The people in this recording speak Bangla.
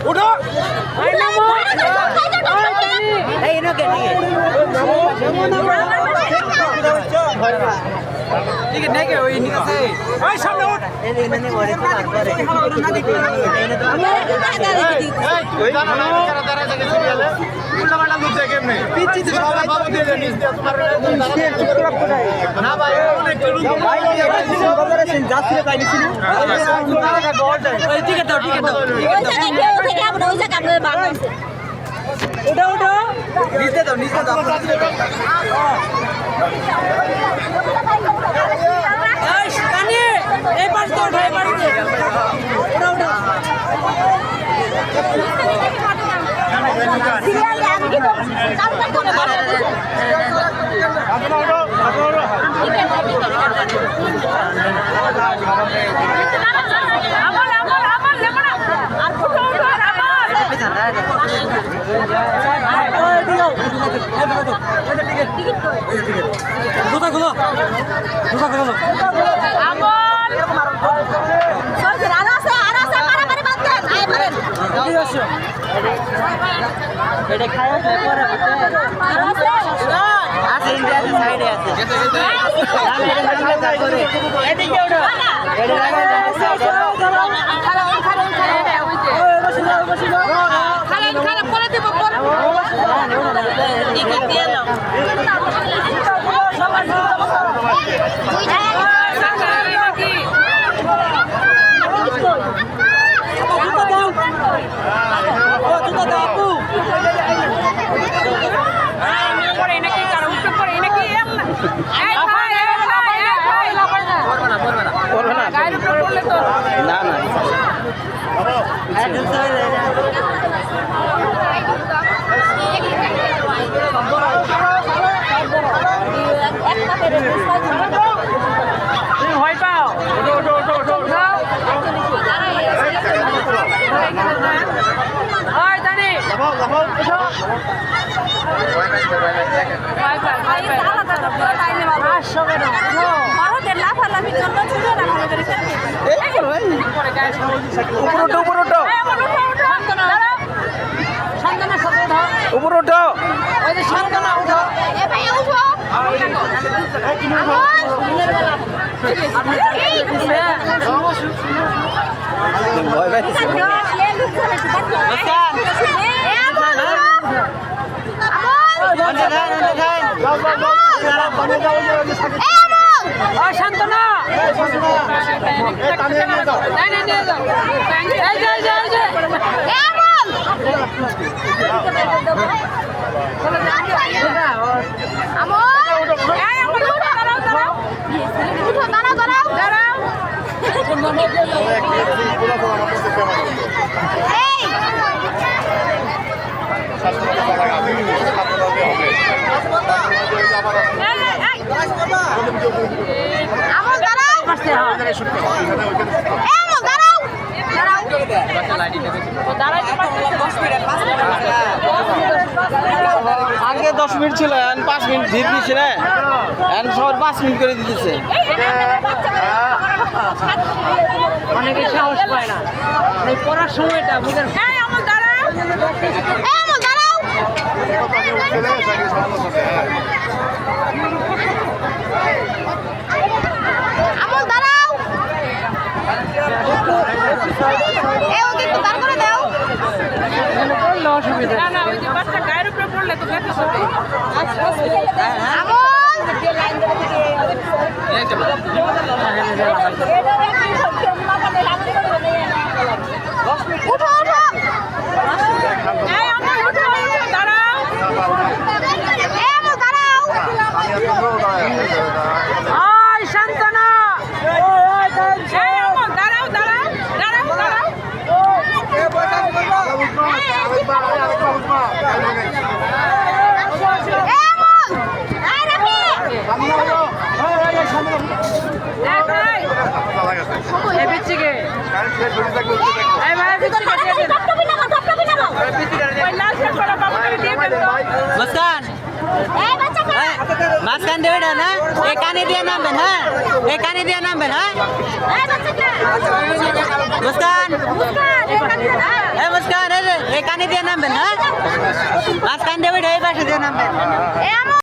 উঠো ঠিক আছে ওই নিচে ওই সামনে উঠ এই মানে ওরে তো তারপরে ওই জানা না কারা দাঁড়া থেকে সিরিয়ালে উল্টা পাল্টা লুচে কেমনে পিচ্ছি তো সবাই বাবু দিয়ে নিচ দিয়ে তোমার না ভাই অনেক চলুন ভাই বাজারে সিন যাচ্ছে তাই নিছি না ওই টিকেট দাও ওই জায়গায় আমরা ওই জায়গায় আমরা বাবা উঠো উঠো নিচে দাও এই পাশ তো উঠো এই পাশ উঠো উঠো সিরিয়ালে আমি কি কাউন্টার করে বসে আমার লেমনা আর ফুটো উঠো এটা খায় পরে আছে ইন্ডিয়া সাইডে আছে এদিকে ওঠো খারাপ করে দেব টিকিট দিয়ে নাও না না ভয় পাও উপর উঠো শান্তনা আগে 10 মিনিট ছিল 5 মিনিট ধীর দিচ্ছে না সবার 5 মিনিট করে দিতেছে অনেকে সাহস পায় না পড়ার সময়টা বুঝেন অসুবিধা না ওই যে বাচ্চা গায়ের উপরে পড়লে তো ব্যথা হবে শান্তনা মুস্কান মাঝখান দিয়ে ওইটা না এই কানে দিয়ে নামবেন হ্যাঁ এই কানে দিয়ে নামবেন হ্যাঁ মুস্কান এই মুস্কান এই কানে দিয়ে নামবেন হ্যাঁ মাঝখান দিয়ে ওইটা এই পাশে দিয়ে নামবেন